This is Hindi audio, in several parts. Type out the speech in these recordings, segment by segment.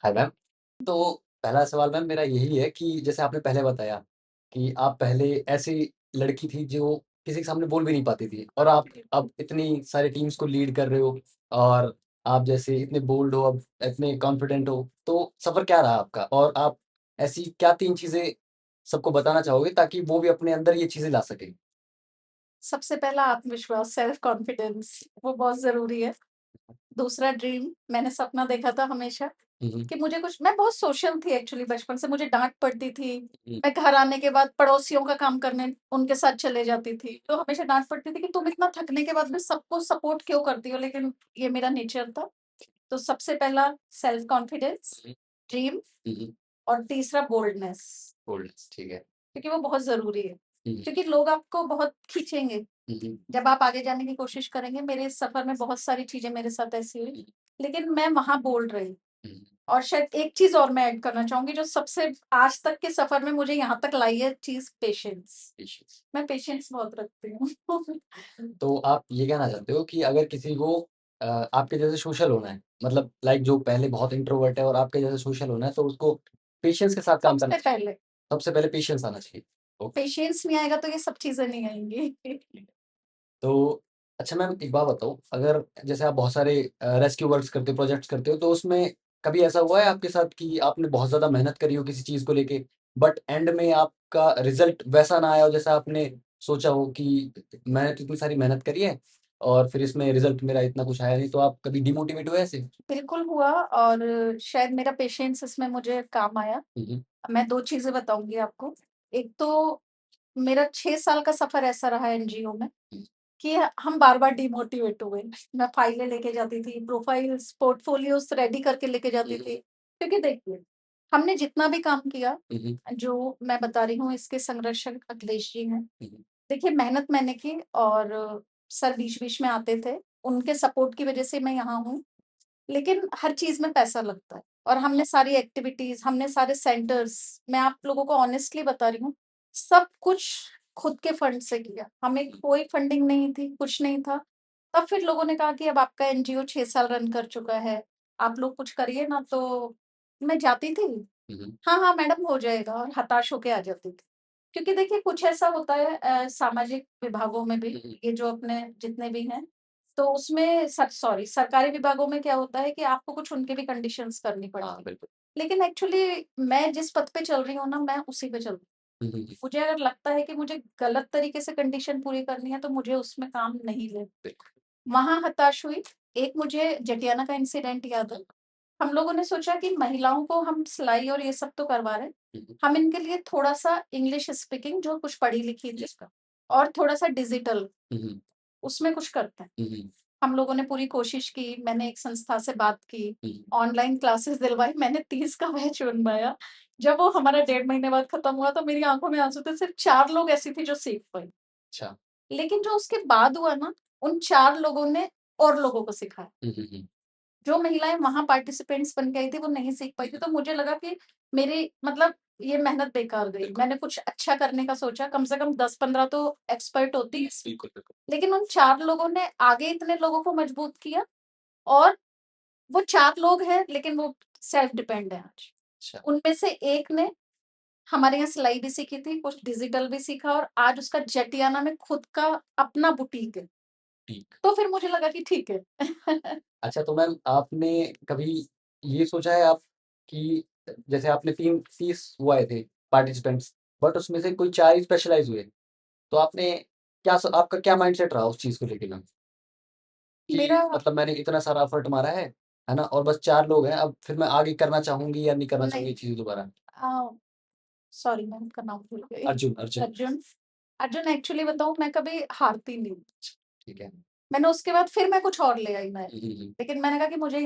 Hi ma'am. तो पहला सवाल मैम मेरा यही है कि जैसे आपने पहले बताया कि आप पहले ऐसी लड़की थी जो किसी के सामने बोल भी नहीं पाती थी और आप अब इतनी सारी टीम्स को लीड कर रहे हो और आप जैसे इतने बोल्ड हो, अब इतने कॉन्फिडेंट हो, तो सफ़र क्या रहा आपका? और आप ऐसी क्या 3 चीज़ें सबको बताना चाहोगे ताकि वो भी अपने अंदर ये चीज़ें ला सकें? सबसे पहला आत्मविश्वास, सेल्फ कॉन्फिडेंस वो बहुत ज़रूरी है। दूसरा ड्रीम, मैंने सपना देखा था हमेशा हुँ, हुँ। कि मुझे कुछ मैं बहुत सोशल थी एक्चुअली बचपन से, मुझे डाँट पड़ती थी। हुँ, मैं घर आने के बाद पड़ोसियों का काम करने उनके साथ चले जाती थी। तो हमेशा डाँट पड़ती थी कि तुम इतना थकने के बाद भी सबको सपोर्ट क्यों करती हो? लेकिन ये मेरा नेचर था। तो सबसे पहला सेल्फ कॉन्फिडेंस, हुँ, ड्रीम हुँ, हुँ। और तीसरा बोल्डनेस, बोल्डनेस ठीक है। क्योंकि वो बहुत ज़रूरी है। हुँ, हुँ। क्योंकि लोग आपको बहुत खींचेंगे। हुँ, हुँ। जब आप आगे जाने की कोशिश करेंगे, मेरे इस सफ़र में बहुत सारी चीज़ें मेरे साथ ऐसी हुई, हुँ, लेकिन मैं वहाँ बोल्ड रही। हुँ। और शायद एक चीज़ और मैं ऐड करना चाहूँगी जो सबसे आज तक के सफ़र में मुझे यहाँ तक लाई है चीज़, पेशेंस। पेशेंस। मैं पेशेंस बहुत रखती हूँ। तो आप ये कहना चाहते हो कि अगर किसी को आपके जैसे सोशल होना है, मतलब लाइक जो पहले बहुत इंट्रोवर्ट है और आपके जैसे सोशल होना है, तो उसको पेशेंस के साथ काम करना सबसे चाहिए। पहले सबसे पहले पेशेंस आना चाहिए। ओके। पेशेंस नहीं आएगा तो ये सब चीज़ें नहीं आएँगी। तो अच्छा मैम एक बात बताओ, अगर जैसे आप बहुत सारे रेस्क्यू वर्क्स करते हो, प्रोजेक्ट्स करते हो, तो उसमें कभी ऐसा हुआ है आपके साथ कि आपने बहुत ज़्यादा मेहनत करी हो किसी चीज़ को लेके, बट एंड में आपका रिज़ल्ट वैसा ना आया हो जैसा आपने सोचा हो कि मैंने तो इतनी सारी मेहनत करी है और फिर इसमें रिज़ल्ट मेरा इतना कुछ आया नहीं, तो आप कभी डिमोटिवेट हुए ऐसे? बिल्कुल हुआ और शायद मेरा पेशेंस इसमें मुझे काम आया। हुँ, हुँ। मैं 2 चीज़ें बताऊँगी आपको। एक तो मेरा 6 साल का सफ़र ऐसा रहा एनजीओ में हुँ, कि हम बार-बार डिमोटिवेट हुए। मैं फाइलें लेके जाती थी, प्रोफाइल्स, पोर्टफोलियोज़ रेडी करके लेके हुँ, जाती हुँ, थी। क्योंकि देखिए, हमने जितना भी काम किया, हुँ, हुँ, जो मैं बता रही हूँ इसके संरक्षक अखिलेश जी हैं। हुँ, हुँ, देखिए मेहनत मैंने की और सर बीच-बीच में आते थे। उनके सपोर्ट की वज़ह से मैं यहाँ हूँ। लेकिन हर चीज़ में पैसा लगता है और हमने सारी एक्टिविटीज़, हमने सारे सेंटर्स, मैं आप लोगों को ऑनेस्टली बता रही हूँ, सब कुछ खुद के फंड से किया। हमें कोई फंडिंग नहीं थी, कुछ नहीं था। तब फिर लोगों ने कहा कि अब आपका एनजीओ 6 साल रन कर चुका है, आप लोग कुछ करिए ना, तो मैं जाती थी, हुँ, हुँ, हाँ, हाँ मैडम हो जाएगा और हताश होके आ जाती थी। क्योंकि देखिए कुछ ऐसा होता है सामाजिक विभागों में भी, हुँ, हुँ। ये जो अपने जितने भी हैं, तो उसमें सरकारी विभागों में क्या होता है कि आपको कुछ उनके भी कंडीशंस करनी हाँ, पड़ती हैं। बिल्कुल। लेकिन एक्चुअली मैं जिस पद पे चल रही हूँ ना, मैं उसी पे चल रही हूँ। हुँ, हुँ, हुँ, मुझे अगर लगता है कि मुझे गलत तरीके से कंडीशन पूरी करनी है, तो मुझे उसमें काम नहीं ले। बिल्कुल। वहाँ हताश हुई। एक मुझे जटियाना का इंसिडेंट याद है। हम लोगों ने सोचा कि महिलाओं को हम सिलाई और ये सब तो करवा रहे हैं, हुँ, हुँ, हम इनके लिए थोड़ा-सा इंग्लिश स्पीकिंग जो कुछ पढ़ी-लिखी थी जिसका और थोड़ा-सा डिजिटल हुँ, हुँ, उसमें कुछ करते हैं। हुँ, हुँ, हम लोगों ने पूरी कोशिश की, मैंने एक संस्था से बात की, हुँ, हुँ। ऑनलाइन क्लासेस दिलवाई, मैंने 30 का बैच बनवाया। जब वो हमारा 1.5 महीने बाद खत्म हुआ तो मेरी आँखों में आँसू थे, सिर्फ़ 4 लोग ऐसी थी जो सीख पाई। अच्छा। लेकिन जो उसके बाद हुआ ना, उन 4 लोगों ने और लोगों को सिखाया। हुँ, हुँ, हुँ। जो महिलाएँ वहाँ पार्टिसिपेंट्स बन के आई थी, वो नहीं सीख पाई थी, तो मुझे लगा कि मेरी मतलब ये मेहनत बेकार गई। बिल्कुल, मैंने कुछ अच्छा करने का सोचा, कम से कम 10-15 तो एक्सपर्ट होती हैं इसमें। बिल्कुल, बिल्कुल। लेकिन उन 4 लोगों ने आगे इतने लोगों को मजबूत किया और वो 4 लोग हैं, लेकिन वो सेल्फ डिपेंड हैं आज। अच्छा, उनमें से एक ने हमारे यहाँ सिलाई भी सीखी थी, कुछ डिजिटल भी सीखा और आज उसका जटियाना में खुद का अपना बुटीक है। ठीक। तो फिर मुझे लगा कि ठीक है। अच्छा तो मैम आपने कभी ये सोचा है आप कि जैसे आपने 30 वो आए थे पार्टिसिपेंट्स, बट उसमें से कोई 4 ही स्पेशलाइज़ हुए। तो आपने आपका क्या माइंडसेट रहा उस चीज़ को लेके मैम? कि मेरा मतलब मैंने इतना सारा एफर्ट मारा है ना? और बस 4 लोग हैं, अब फिर मैं आगे करना चाहूँगी या नहीं करना चाहूँगी नहीं ये चीज़ दोबारा? अ, सॉरी मैं उनका नाम भूल गई। अर्जुन, अर्जुन। अर्जुन, अर्जुन एक्चुअली बताऊँ मैं कभी हारती नहीं हूँ। ठीक है। मैंने उसके बाद फिर मैं कुछ और ले आई मैं। हुँ, हुँ, हुँ। लेकिन मैंने कहा कि मुझे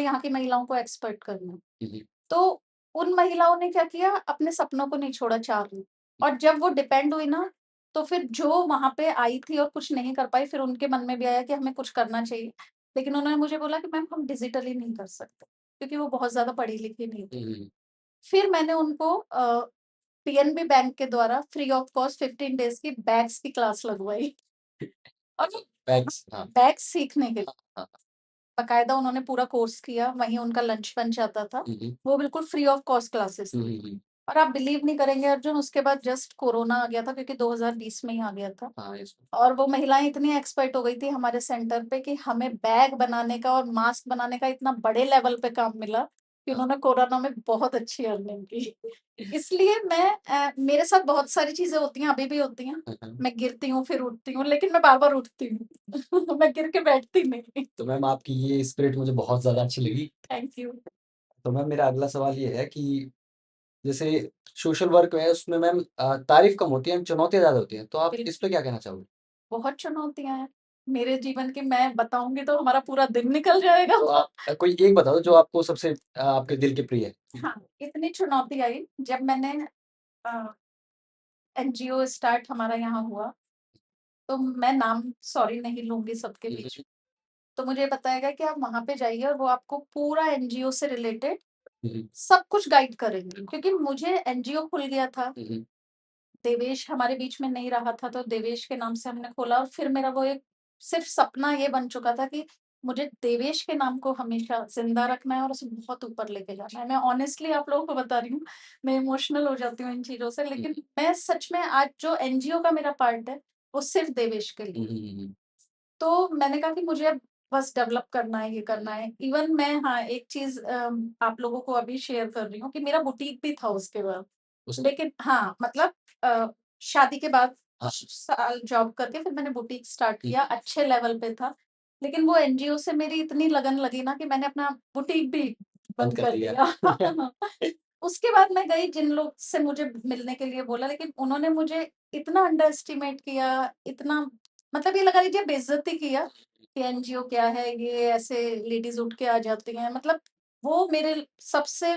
यहाँ की महिलाओं को एक्सपर्ट करना है। हुँ, हुँ। तो उन महिलाओं ने क्या किया, अपने सपनों को नहीं छोड़ा 4 ने और जब वो डिपेंड हुई ना, तो फिर जो वहाँ पे आई थी और कुछ नहीं कर पाई, फिर उनके मन में भी आया कि हमें कुछ करना चाहिए। लेकिन उन्होंने मुझे बोला कि मैम हम डिजिटली नहीं कर सकते, क्योंकि वो बहुत ज़्यादा पढ़ी-लिखी नहीं हुँ, थी। हुँ, हुँ। फिर मैंने उनको पीएनबी बैंक के द्वारा फ्री ऑफ कॉस्ट 15 डेज़ की बैग्स की क्लास लगवाई और बैग्स हाँ, बैग्स सीखने के लिए। हाँ, हाँ। बाकायदा उन्होंने पूरा कोर्स किया, वहीं उनका लंच-वंच आता था। हुँ, हुँ। वो बिल्कुल फ्री ऑफ कॉस्ट क्लासेस हुँ, थी। हुँ, हुँ। और आप बिलीव नहीं करेंगे अर्जुन, उसके बाद जस्ट कोरोना आ गया था, क्योंकि 2020 में ही आ गया था। हाँ, यस। और वो महिलाएँ इतनी एक्सपर्ट हो गई थी हमारे सेंटर पे कि हमें बैग बनाने का और मास्क बनाने का इतना बड़े लेवल पे काम मिला कि हाँ। उन्होंने कोरोना में बहुत अच्छी अर्निंग की। इसलिए मेरे साथ बहुत सारी चीज़ें होती हैं, अभी भी होती हैं। हाँ, हाँ। मैं गिरती हूँ, फिर उठती हूँ, लेकिन मैं बार-बार उठती हूँ। मैं गिर के बैठती नहीं। तो मैम आपकी ये स्पिरिट मुझे बहुत ज़्यादा अच्छी लगी। Thank you. तो मैम मेरा अगला सवाल ये है कि जैसे सोशल वर्क है उसमें मैम तारीफ़ कम होती है, चुनौतियाँ ज़्यादा होती हैं। तो आप इस पे बिल्कुल, क्या कहना चाहोगे? बहुत चुनौतियाँ हैं। मेरे जीवन की मैं बताऊँगी तो हमारा पूरा दिन निकल जाएगा। तो आप कोई एक बता दो जो आपको सबसे आपके दिल के प्रिय है? हाँ, इतनी चुनौती आई जब मैंने अ, एनजीओ स्टार्ट हमारा यहाँ हुआ, तो मैं नाम सॉरी नहीं लूँगी सबके हुँ, बीच हुँ, में। तो मुझे बताया गया कि आप वहाँ पे जाइए और वो आपको पूरा एनजीओ से रिलेटेड हुँ, हुँ, सब कुछ गाइड करेंगी। क्योंकि मुझे एनजीओ खुल गया था, हुँ, हुँ, देवेश हमारे बीच में नहीं रहा था, तो देवेश के नाम से हमने खोला और फिर मेरा वो एक सिर्फ़ सपना ये बन चुका था कि मुझे देवेश के नाम को हमेशा ज़िंदा रखना है और उसे बहुत ऊपर लेके जाना है। मैं ऑनेस्टली आप लोगों को बता रही हूँ, मैं इमोशनल हो जाती हूँ इन चीज़ों से, हुँ, लेकिन मैं सच में आज जो एनजीओ का मेरा पार्ट है, वो सिर्फ़ देवेश के लिए। हुँ, हुँ, हुँ, हुँ। तो मैंने कहा कि मुझे अब बस डेवलप करना है, ये करना है। इवन मैं हाँ, एक चीज़ आप लोगों को अभी शेयर कर रही हूँ कि मेरा बुटीक भी था उसके बाद। उस लेकिन हाँ, मतलब शादी के बाद हाँ। साल जॉब करके फिर मैंने बुटीक स्टार्ट हुँ, किया, अच्छे लेवल पे था। लेकिन वो एनजीओ से मेरी इतनी लगन लगी ना कि मैंने अपना बुटीक भी बंद बंद कर कर दिया। दिया। उसके बाद मैं गई जिन लोग से मुझे मिलने के लिए बोला, लेकिन उन्होंने मुझे इतना अंडर एस्टिमेट किया, इतना मतलब ये लगा लीजिए बेइज़्ज़ती किया कि एनजीओ क्या है, ये ऐसे लेडीज़ उठ के आ जाती हैं। मतलब वो मेरे सबसे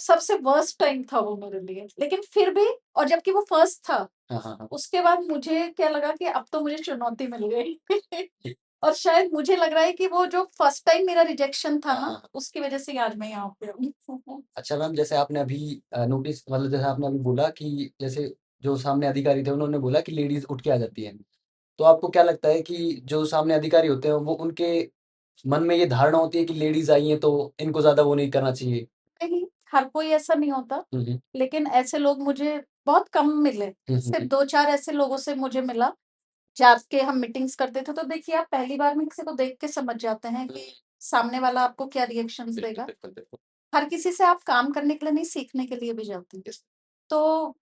सबसे वर्स्ट टाइम था वो मेरे लिए। लेकिन फिर भी और जबकि वो फर्स्ट था, हाँ, हाँ, हाँ। उसके बाद मुझे क्या लगा कि अब तो मुझे चुनौती मिल गई। और शायद मुझे लग रहा है कि वो जो फर्स्ट टाइम मेरा रिजेक्शन था हाँ, ना, हाँ, हाँ। उसकी वज़ह से ही आज मैं यहाँ पे हूँ। अच्छा मैम जैसे आपने अभी नोटिस मतलब जैसे आपने अभी बोला कि जैसे जो सामने अधिकारी थे उन्होंने बोला कि लेडीज़ उठ के आ जाती हैं। तो आपको क्या लगता है कि जो सामने अधिकारी होते हैं वो उनके मन में ये धारणा होती है कि लेडीज़ आई हैं तो इनको ज़्यादा वो नहीं करना चाहिए? नहीं, हर कोई ऐसा नहीं होता, हुँ, हुँ। लेकिन ऐसे लोग मुझे बहुत कम मिले। हुँ, हुँ, सिर्फ़ हुँ। 2-4 ऐसे लोगों से मुझे मिला, जाके हम मीटिंग्स करते थे। तो देखिए, आप पहली बार में किसी को देख के समझ जाते हैं कि सामने वाला आपको क्या रिएक्शंस बिल्कुल, देगा। बिल्कुल, बिल्कुल। हर किसी से आप काम करने के लिए नहीं, सीखने के लिए भी जाते हैं। यस। तो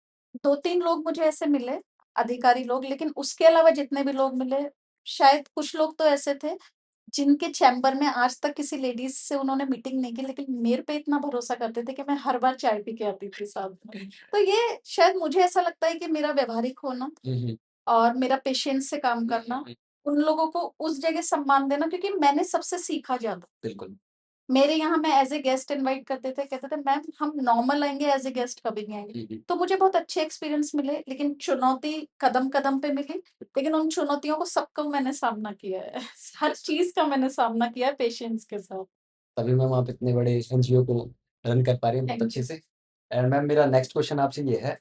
2-3 लोग मुझे ऐसे मिले, अधिकारी लोग, लेकिन उसके अलावा जितने भी लोग मिले, शायद कुछ लोग तो ऐसे थे, जिनके चैम्बर में आज तक किसी लेडीज़ से उन्होंने मीटिंग नहीं की, लेकिन मेरे पे इतना भरोसा करते थे कि मैं हर बार चाय पी के आती थी साथ में। तो ये शायद मुझे ऐसा लगता है कि मेरा व्यावहारिक होना हुँ, हुँ। और मेरा पेशेंस से काम हुँ, हुँ, करना, हुँ। उन लोगों को उस जगह सम्मान देना, क्योंकि मैंने सबसे सीखा ज़्यादा। बिल्कुल। मेरे यहाँ मैं एज़ ए गेस्ट इनवाइट करते थे, कहते थे मैम हम नॉर्मल आएँगे, एज़ ए गेस्ट कभी नहीं आएँगे। हुँ, हुँ। तो मुझे बहुत अच्छे एक्सपीरियंस मिले, लेकिन चुनौती कदम-कदम पे मिली, लेकिन उन चुनौतियों को सबका मैंने सामना किया है। हर चीज़ का मैंने सामना किया है पेशेंस के साथ। तभी मैम आप इतने बड़े एनजीओ को रन कर पा रही हैं बहुत थैंक अच्छे यू। से। एंड मैम मेरा नेक्स्ट क्वेश्चन आपसे ये है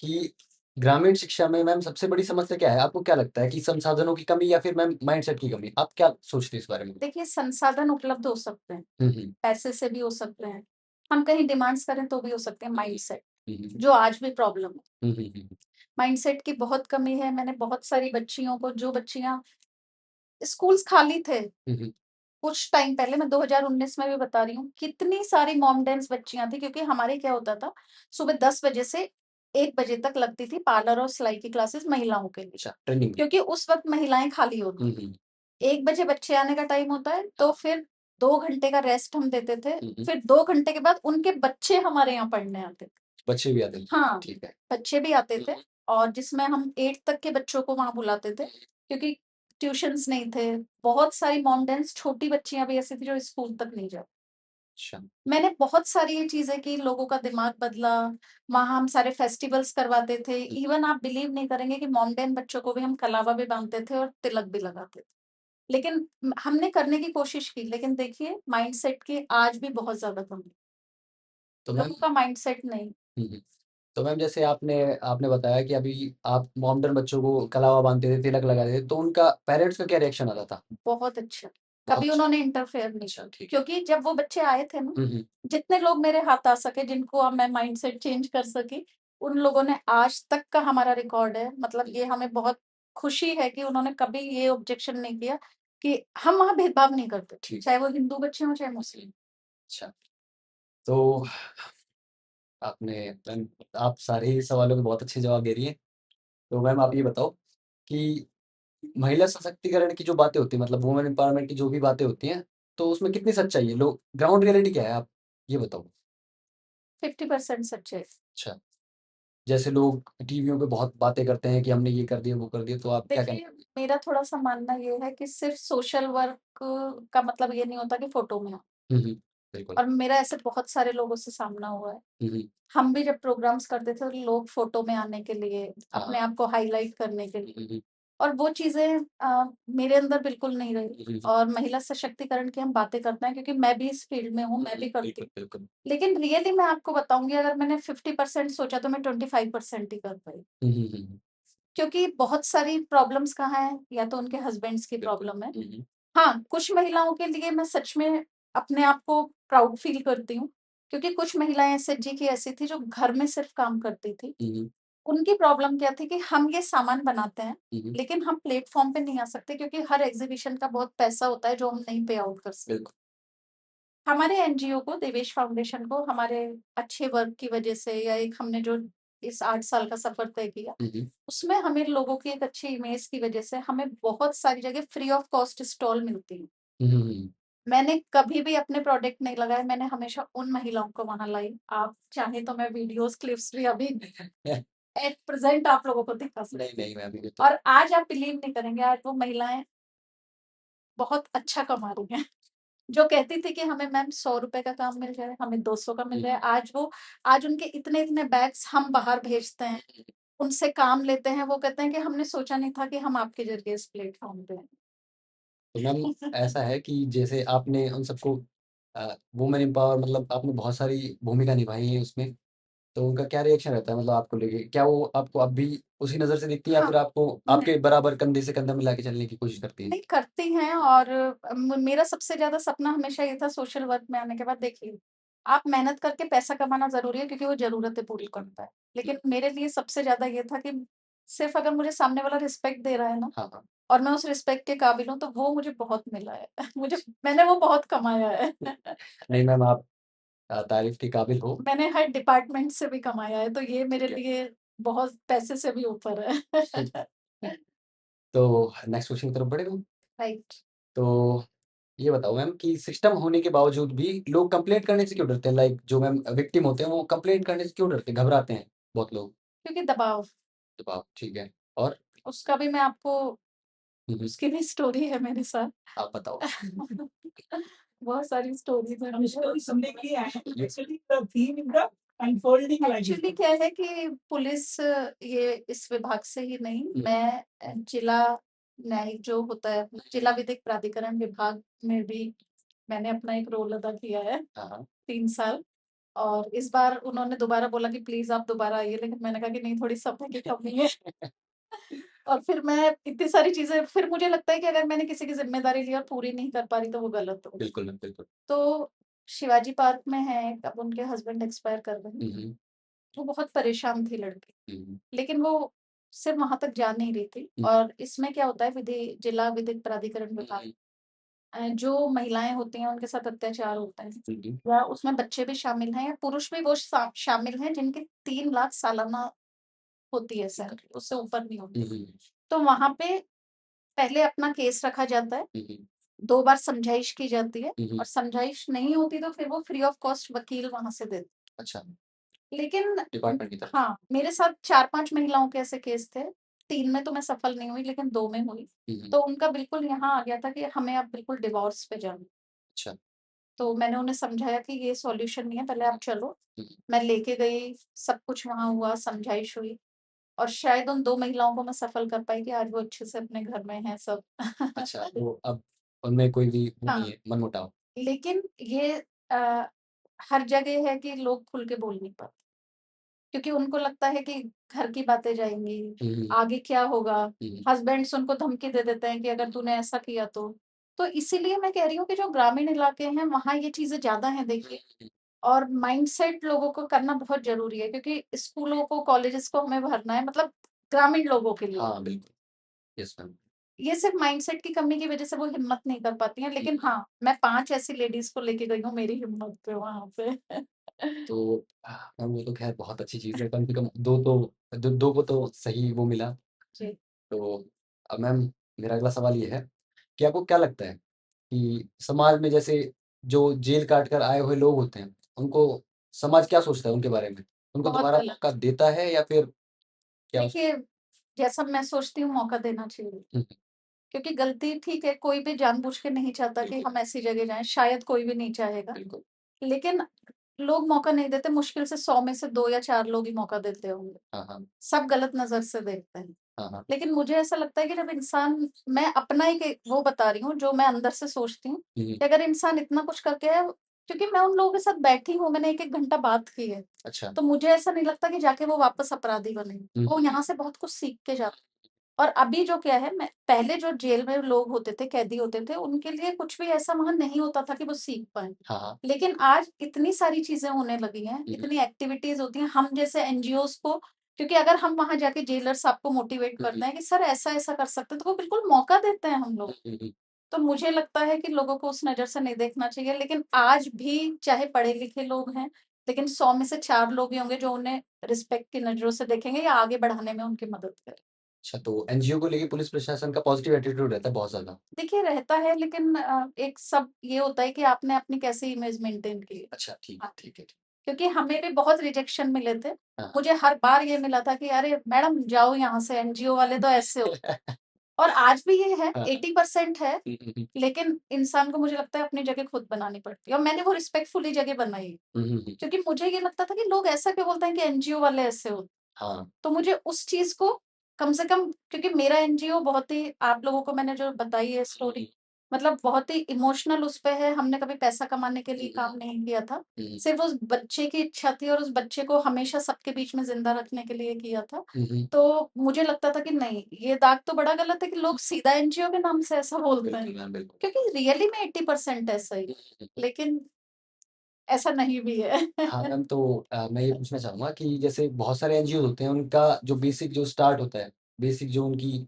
कि ग्रामीण शिक्षा में मैम सबसे बड़ी समस्या क्या है? आपको क्या लगता है कि संसाधनों की कमी या फिर मैम माइंडसेट की कमी? आप क्या सोचती हैं इस बारे में? देखिए, संसाधन उपलब्ध हो सकते हैं, हुँ, हुँ। पैसे से भी हो सकते हैं, हम कहीं डिमांड्स करें तो भी हो सकते हैं, हुँ, हुँ। माइंडसेट, हुँ, हुँ, हुँ। जो आज भी प्रॉब्लम है। हुँ, हुँ, हुँ, हुँ। माइंडसेट की बहुत कमी है, मैंने बहुत सारी बच्चियों को, जो बच्चियाँ स्कूल्स खाली थे, हुँ, हुँ। कुछ टाइम पहले, मैं 2019 में भी बता रही हूँ, कितनी सारी मॉम डांस बच्चियाँ थी, क्योंकि हमारे क्या होता था, सुबह 10 बजे से 1 बजे तक लगती थी पार्लर और सिलाई की क्लासेस महिलाओं के लिए, अच्छा ट्रेंडिंग में। क्योंकि उस वक़्त महिलाएँ खाली हुँ, होती थी। हुँ। 1 बजे बच्चे आने का टाइम होता है, तो फिर 2 घंटे का रेस्ट हम देते थे, हुँ, हुँ। फिर 2 घंटे के बाद उनके बच्चे हमारे यहाँ पढ़ने आते थे। बच्चे भी आते हैं। हाँ, ठीक है। बच्चे भी आते हुँ, थे हुँ। और जिसमें हम 8th तक के बच्चों को वहाँ बुलाते थे, क्योंकि ट्यूशन्स नहीं थे। बहुत सारी मॉम डांस छोटी बच्चियाँ भी ऐसी थी जो स्कूल तक नहीं जाती। अच्छा। मैंने बहुत सारी ये चीज़ें की, लोगों का दिमाग बदला, वहाँ हम सारे फेस्टिवल्स करवाते थे। हुँ, हुँ। इवन आप बिलीव नहीं करेंगे कि मोमडन बच्चों को भी हम कलावा भी बाँधते थे और तिलक भी लगाते थे। लेकिन हमने करने की कोशिश की, लेकिन देखिए माइंडसेट की आज भी बहुत ज़्यादा कमी तो है। मैम लोगों का माइंडसेट नहीं। हुँ, हुँ। तो मैम जैसे आपने आपने बताया कि अभी आप मोमडन बच्चों को कलावा बाँधते थे, तिलक लगाते थे, तो उनका पेरेंट्स का क्या रिएक्शन आता था? बहुत अच्छा। बहुत कभी अच्छा। उन्होंने इंटरफेयर नहीं अच्छा, किया। ठीक है। क्योंकि जब वो बच्चे आए थे ना, हुँ, हुँ। जितने लोग मेरे हाथ आ सके, जिनको अब मैं माइंडसेट चेंज कर सकी, उन लोगों ने आज तक का हमारा रिकॉर्ड है। मतलब ये हमें बहुत खुशी है कि उन्होंने कभी ये ऑब्जेक्शन नहीं किया कि हम वहाँ भेदभाव नहीं करते, ठीक। चाहे वो हिंदू बच्चे हों, चाहे मुस्लिम। अच्छा, तो आपने मैम आप सारे ही सवालों के बहुत अच्छे जवाब दे रही हैं। तो मैम आप ये बताओ कि महिला सशक्तिकरण की जो बातें होती हैं मतलब वुमेन एम्पावरमेंट की जो भी बातें होती हैं, तो उसमें कितनी सच्चाई है? लोग ग्राउंड रियलिटी क्या है आप ये बताओ? 50% सच्चे। अच्छा, जैसे लोग टीवीयों पे बहुत बातें करते हैं कि हमने ये कर दिया, वो कर दिया, तो आप क्या कहना देखिए, मेरा थोड़ा-सा मानना ये है कि सिर्फ़ सोशल वर्क का मतलब ये नहीं होता कि फ़ोटो में हो। हुँ, हुँ, बिल्कुल। और मेरा ऐसे बहुत सारे लोगों से सामना हुआ है। हुँ, हुँ, हम भी जब प्रोग्राम्स करते थे, तो लोग फ़ोटो में आने के लिए, हाँ, अपने हाँ। आप को हाइलाइट करने के हुँ, लिए, हुँ, हुँ, और वो चीज़ें मेरे अंदर बिल्कुल नहीं रही। हुँ, हुँ, और महिला सशक्तिकरण की हम बातें करते हैं क्योंकि मैं भी इस फ़ील्ड में हूँ, मैं भी करती बिल्कुल, हूँ। बिल्कुल। लेकिन रियली मैं आपको बताऊँगी, अगर मैंने 50% सोचा तो मैं 25% ही कर पाई। हुँ, हुँ, हुँ, हुँ, क्योंकि बहुत सारी प्रॉब्लम्स कहाँ हैं, या तो उनके हस्बैंड्स की बिल्कुल। प्रॉब्लम है। हुँ, हुँ, हाँ, कुछ महिलाओं के लिए मैं सच में अपने आप को प्राउड फ़ील करती हूँ, क्योंकि कुछ महिलाएँ एसएचजी की ऐसी थी जो घर में सिर्फ़ काम करती थी। हुँ, हुँ, उनकी प्रॉब्लम क्या थी कि हम ये सामान बनाते हैं, हुँ, हुँ, लेकिन हम प्लेटफ़ॉर्म पे नहीं आ सकते क्योंकि हर एग्ज़िबिशन का बहुत पैसा होता है जो हम नहीं पे आउट कर सकते। बिल्कुल। हमारे एनजीओ को, देवेश फाउंडेशन को, हमारे अच्छे वर्क की वजह से, या एक हमने जो इस 8 साल का सफ़र तय किया, हुँ, हुँ, उसमें हमें लोगों की एक अच्छी इमेज की वजह से हमें बहुत सारी जगह फ्री ऑफ कॉस्ट स्टॉल मिलती हैं। हुँ, हुँ, हुँ, मैंने कभी भी अपने प्रोडक्ट नहीं लगाए, मैंने हमेशा उन महिलाओं को वहाँ लाई। आप चाहें तो मैं वीडियोज़, क्लिप्स भी अभी एट प्रेज़ेंट आप लोगों को दिखा सकती नहीं, हूँ। नहीं मैम ये तो और आज आप बिलीव नहीं करेंगे, आज वो महिलाएँ बहुत अच्छा कमा रही हैं। जो कहती थी कि हमें मैम ₹100 का काम मिल जाए, हमें 200 का मिल हुँ, जाए, आज उनके इतने-इतने बैग्स हम बाहर भेजते हैं, उनसे काम लेते हैं, वो कहते हैं कि हमने सोचा नहीं था कि हम आपके ज़रिए इस प्लेटफ़ॉर्म पे हैं। तो मैम ऐसा है कि जैसे आपने उन सबको वुमेन एम्पावर मतलब आपने बहुत सारी भूमिका निभाई है उसमें, तो उनका क्या रिएक्शन रहता है मतलब आपको लेके? क्या वो आपको अब भी उसी नज़र से देखती हैं या हाँ, फिर आपको न आपके बराबर कंधे से कंधा मिला के चलने की कोशिश करती हैं? नहीं करती हैं। और मेरा सबसे ज़्यादा सपना हमेशा ये था सोशल वर्क में आने के बाद। देखिए, आप मेहनत करके पैसा कमाना ज़रूरी है क्योंकि वो ज़रूरतें पूरी करता है। लेकिन मेरे लिए सबसे ज़्यादा ये था कि सिर्फ़ अगर मुझे सामने वाला रिस्पेक्ट दे रहा है ना, हाँ, हाँ। और मैं उस रिस्पेक्ट के काबिल हूँ, तो वो मुझे बहुत मिला है। मैंने वो बहुत कमाया है। नहीं मैम आप तारीफ़ के काबिल हो। मैंने हर डिपार्टमेंट से भी कमाया है, तो ये मेरे ठीक है। लिए बहुत पैसे से भी ऊपर है। तो नेक्स्ट क्वेश्चन की तरफ बढ़े हम? राइट। तो ये बताओ मैम कि सिस्टम होने के बावजूद भी लोग कंप्लेंट करने से क्यों डरते हैं? लाइक जो मैम विक्टिम होते हैं वो कंप्लेंट करने से क्यों डरते हैं? घबराते हैं बहुत लोग। क्योंकि दबाव, दबाव ठीक है और? उसका भी मैं आपको हुँ, हुँ। उसकी भी स्टोरी है मेरे साथ। आप बताओ? बहुत सारी स्टोरीज़ हैं हम मेरे स्टोरी साथ। सुनने के लिए आए हैं। Actually the theme in the unfolding like actually क्या है कि पुलिस, ये इस विभाग से ही नहीं, हुँ, मैं जिला न्यायिक जो होता है, जिला विधिक प्राधिकरण विभाग में भी मैंने अपना एक रोल अदा किया है हाँ, हाँ। 3 साल। और इस बार उन्होंने दोबारा बोला कि प्लीज़ आप दोबारा आइए, लेकिन मैंने कहा कि नहीं, थोड़ी समय की कमी है। और फिर मैं इतनी सारी चीज़ें, फिर मुझे लगता है कि अगर मैंने किसी की ज़िम्मेदारी ली और पूरी नहीं कर पा रही तो वो गलत हो। बिल्कुल मैम, बिल्कुल। तो शिवाजी पार्क में है एक, अब उनके हस्बैंड एक्सपायर कर गए। हुँ, हुँ। वो बहुत परेशान थी लड़की, हुँ, हुँ। लेकिन वो सिर्फ़ वहाँ तक जा नहीं रही थी। हुँ, और इसमें क्या होता है, जिला विधिक प्राधिकरण हुँ, विभाग, हुँ। जो महिलाएँ होती हैं उनके साथ अत्याचार होता है, हुँ, हुँ। या उसमें बच्चे भी शामिल हैं, या पुरुष भी वो शामिल हैं जिनकी 3 लाख सालाना होती है सैलरी, उससे ऊपर नहीं हुँ, होती। हुँ। तो वहाँ पे पहले अपना केस रखा जाता है, हुँ, हुँ। 2 बार समझाइश की जाती है, हुँ, हुँ। और समझाइश नहीं होती तो फिर वो फ्री ऑफ कॉस्ट वकील वहाँ से देते। अच्छा, लेकिन डिपार्टमेंट की तरफ से। हाँ, मेरे साथ 4-5 महिलाओं के ऐसे केस थे, 3 में तो मैं सफल नहीं हुई, लेकिन 2 में हुई। हुँ, हुँ। तो उनका बिल्कुल यहाँ आ गया था कि हमें अब बिल्कुल डिवोर्स पे जाना है। अच्छा। तो मैंने उन्हें समझाया कि ये सॉल्यूशन नहीं है, पहले आप चलो। हुँ, हुँ। मैं लेके गई, सब कुछ वहाँ हुआ, समझाइश हुई, और शायद उन 2 महिलाओं को मैं सफल कर पाई कि आज वो अच्छे से अपने घर में हैं सब। अच्छा, तो अब उनमें कोई भी वो नहीं हाँ, है मनमुटाव? लेकिन ये अ, हर जगह है कि लोग खुल के बोल नहीं पाते, क्योंकि उनको लगता है कि घर की बातें जाएँगी, हुँ, हुँ। आगे क्या होगा? हुँ, हुँ। हस्बैंड्स उनको धमकी दे देते हैं कि अगर तूने ऐसा किया तो। तो इसीलिए मैं कह रही हूँ कि जो ग्रामीण इलाके हैं, वहाँ ये चीज़ें ज़्यादा हैं देखिए और माइंडसेट लोगों को करना बहुत ज़रूरी है क्योंकि स्कूलों को, कॉलेजेस को हमें भरना है मतलब ग्रामीण लोगों के लिए। हाँ, बिल्कुल। Yes ma'am. ये सिर्फ़ माइंडसेट की कमी की वज़ह से वो हिम्मत नहीं कर पाती हैं, लेकिन हाँ, मैं 5 ऐसी लेडीज़ को लेके गई हूँ मेरी हिम्मत पे वहाँ पे। तो मैम वो तो ख़ैर बहुत अच्छी चीज़ है, कम से कम 2 तो 2 को तो सही वो मिला। जी। तो अब मैम मेरा अगला सवाल ये है कि आपको क्या लगता है कि समाज में जैसे जो जेल काट कर आए हुए लोग होते हैं, उनको समाज क्या सोचता है उनके बारे में? उनको बहुत दोबारा गलत। मौका देता है या फिर क्या उस देखिए, जैसा मैं सोचती हूँ मौका देना चाहिए, हुँ, क्योंकि गलती ठीक है, कोई भी जानबूझ के नहीं चाहता कि बिल्कुल, हम ऐसी जगह जाएँ, शायद कोई भी नहीं चाहेगा। बिल्कुल। लेकिन लोग मौका नहीं देते, मुश्किल से 100 में से 2 या 4 लोग ही मौका देते होंगे। हाँ, हाँ। सब गलत नज़र से देखते हैं। हाँ, हाँ। लेकिन मुझे ऐसा लगता है कि जब इंसान मैं अपना एक वो बता रही हूँ, जो मैं अंदर से सोचती हूँ, हुँ, हुँ। कि अगर इंसान इतना कुछ करके आया क्योंकि मैं उन लोगों के साथ बैठी हूँ, मैंने 1-1 घंटा बात की है, अच्छा। तो मुझे ऐसा नहीं लगता कि जाके वो वापस अपराधी बने। हुँ, वो यहाँ से बहुत कुछ सीख के जाते हैं। और अभी जो क्या है मैं पहले जो जेल में लोग होते थे, कैदी होते थे, उनके लिए कुछ भी ऐसा वहाँ नहीं होता था कि वो सीख पाएँ। हाँ, हाँ। लेकिन आज इतनी सारी चीज़ें होने लगी हैं, हुँ, हुँ। इतनी एक्टिविटीज़ होती हैं, हम जैसे एनजीओज़ को क्योंकि अगर हम वहाँ जाके जेलर्स आपको मोटिवेट हुँ, हुँ। करते हैं कि सर ऐसा-ऐसा कर सकते हैं, तो वो बिल्कुल मौका देते हैं हम लोग। हुँ, हुँ। तो मुझे लगता है कि लोगों को उस नज़र से नहीं देखना चाहिए, लेकिन आज भी चाहे पढ़े-लिखे लोग हैं, लेकिन 100 में से 4 लोग ही होंगे जो उन्हें रिस्पेक्ट की नज़रों से देखेंगे या आगे बढ़ाने में उनकी मदद करें। अच्छा, तो एनजीओ को लेके पुलिस प्रशासन का पॉज़िटिव एटीट्यूड रहता है बहुत ज़्यादा। देखिए रहता है लेकिन एक सब ये होता है कि आपने अपनी कैसे इमेज मेंटेन की है। अच्छा, ठीक है, हाँ, ठीक है, ठीक। क्योंकि हमें भी बहुत रिजेक्शन मिले थे। हाँ, मुझे हर बार ये मिला था कि अरे मैडम जाओ यहाँ से एनजीओ वाले तो ऐसे हो हाँ। और आज भी ये है हाँ, हाँ। 80% है, हुँ, हुँ, हुँ। लेकिन इंसान को मुझे लगता है अपनी जगह खुद बनानी पड़ती है और मैंने वो रिस्पेक्टफुली जगह बनाई। हुँ, हुँ, हुँ। क्योंकि मुझे ये लगता था कि लोग ऐसा क्यों बोलते हैं कि एनजीओ वाले ऐसे होते हैं। हाँ। तो मुझे उस चीज़ को कम से कम क्योंकि मेरा एनजीओ बहुत ही आप लोगों को मैंने जो बताई है हुँ, स्टोरी हुँ। मतलब बहुत ही इमोशनल उस पे है, हमने कभी पैसा कमाने के लिए हुँ, काम नहीं किया था। हुँ। सिर्फ़ उस बच्चे की इच्छा थी और उस बच्चे को हमेशा सबके बीच में ज़िंदा रखने के लिए किया था। हुँ, हुँ। तो मुझे लगता था कि नहीं, ये दाग तो बड़ा गलत है कि लोग सीधा एनजीओ के नाम से ऐसा बोलते हैं, बिल्कुल मैम, बिल्कुल। क्योंकि रियली में 80% ऐसा ही हुँ, है, हुँ, हुँ। लेकिन ऐसा नहीं भी है। हाँ मैम, तो मैं ये पूछना चाहूँगा कि जैसे बहुत सारे एनजीओ होते हैं, उनका जो बेसिक जो स्टार्ट होता है, बेसिक जो उनकी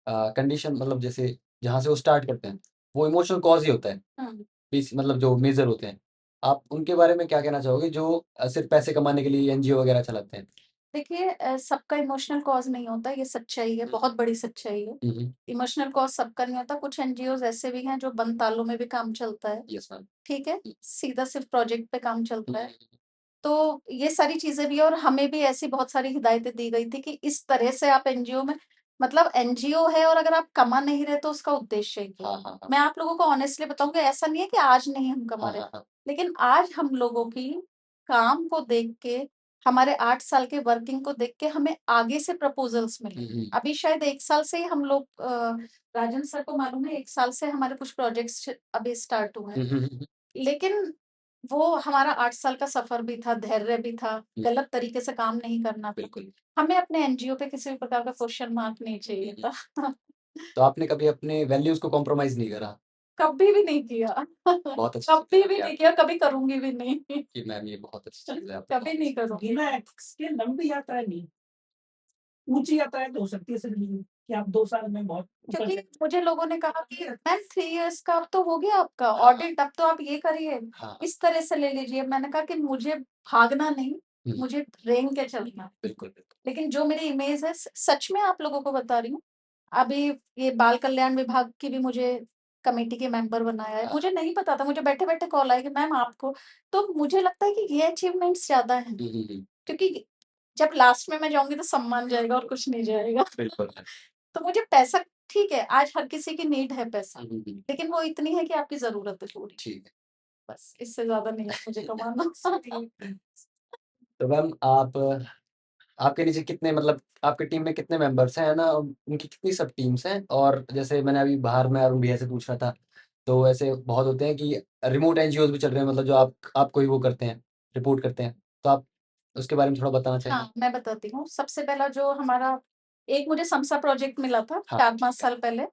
कंडीशन मतलब जैसे जहाँ से वो स्टार्ट करते हैं, वो इमोशनल कॉज़ ही होता है। हुँ। मतलब जो मेजर होते हैं। आप उनके बारे में क्या कहना चाहोगे जो सिर्फ़ पैसे कमाने के लिए एनजीओ वगैरह चलाते हैं? देखिए सबका इमोशनल कॉज़ नहीं होता, ये सच्चाई है, हुँ, बहुत बड़ी सच्चाई है। हुँ, हुँ। इमोशनल कॉज़ सबका नहीं होता, कुछ एनजीओज़ ऐसे भी हैं जो बंद तालों में भी काम चलता है, यस मैम। ठीक है? हुँ, सीधा सिर्फ़ प्रोजेक्ट पे काम हुँ, चलता है। हुँ, तो ये सारी चीज़ें भी हैं और हमें भी ऐसी बहुत सारी हिदायतें दी गई थी कि इस तरह से आप एनजीओ में मतलब एनजीओ है और अगर आप कमा नहीं रहे तो उसका उद्देश्य क्या है? हाँ, हाँ, हाँ। मैं आप लोगों को ऑनेस्टली बताऊँगी ऐसा नहीं है कि आज नहीं हम कमा हाँ, रहे, हाँ, हाँ। लेकिन आज हम लोगों की काम को देख के, हमारे 8 साल के वर्किंग को देख के हमें आगे से प्रपोज़ल्स मिले। हुँ, हुँ। अभी शायद 1 साल से ही हम लोग राजन सर को मालूम है 1 साल से हमारे कुछ प्रोजेक्ट्स अभी स्टार्ट हुए हैं। हुँ, हुँ, हुँ, हुँ। लेकिन वो हमारा 8 साल का सफ़र भी था, धैर्य भी था, हुँ, गलत तरीके से काम नहीं करना था। बिल्कुल। हमें अपने एनजीओ पे किसी भी प्रकार का क्वेश्चन मार्क नहीं हुँ, चाहिए हुँ। था। तो आपने कभी अपने वैल्यूज़ को कॉम्प्रोमाइज़ नहीं करा। कभी भी नहीं किया। बहुत अच्छी चीज़ है कभी मैम भी ये नहीं आपकी किया, कभी करूँगी भी नहीं। कि मैम ये बहुत अच्छी चीज़ है आपकी कभी बहुत नहीं अच्छी करूँगी। बिना एथिक्स के लंबी यात्राएँ नहीं, ऊँची यात्राएँ तो हो सकती है ज़िंदगी कि आप 2 साल में बहुत ऊपर क्योंकि से मुझे लोगों ने कहा कि मैम 3 इयर्स का अब तो हो गया आपका हाँ, हाँ, ऑडिट, अब तो आप ये करिए, हाँ, इस तरह से ले लीजिए। मैंने कहा कि मुझे भागना नहीं, हुँ, मुझे रेंग के चलना है। बिल्कुल, बिल्कुल। लेकिन जो मेरी इमेज है सच में आप लोगों को बता रही हूँ, अभी ये बाल कल्याण विभाग की भी मुझे कमेटी के मेंबर बनाया है। हाँ, मुझे हाँ। नहीं पता था, मुझे बैठे-बैठे कॉल आया कि मैम आपको तो मुझे लगता है कि ये अचीवमेंट्स ज़्यादा हैं, हुँ, हुँ, हुँ। क्योंकि जब लास्ट में मैं जाऊँगी तो सम्मान जाएगा और कुछ नहीं जाएगा। बिल्कुल मैम। तो मुझे पैसा ठीक है, आज हर किसी की नीड है पैसा, हुँ, हुँ, हुँ। लेकिन वो इतनी है कि आपकी ज़रूरत है पूरी, ठीक है। बस इससे ज़्यादा नहीं है मुझे कमाना। तो मैम आप आपके नीचे कितने मतलब आपकी टीम में कितने मेंबर्स हैं, है ना? उनकी कितनी सब टीम्स हैं? और जैसे मैंने अभी बाहर में अरुण भैया से पूछ रहा था, तो ऐसे बहुत होते हैं कि रिमोट एनजीओज़ भी चल रहे हैं मतलब जो आपको ही वो करते हैं, रिपोर्ट करते हैं। तो आप उसके बारे में थोड़ा बताना चाहेंगे? हाँ, मैं बताती हूँ। सबसे पहला जो हमारा एक मुझे समसा प्रोजेक्ट मिला था हाँ, ठीक 4-5 है। साल पहले।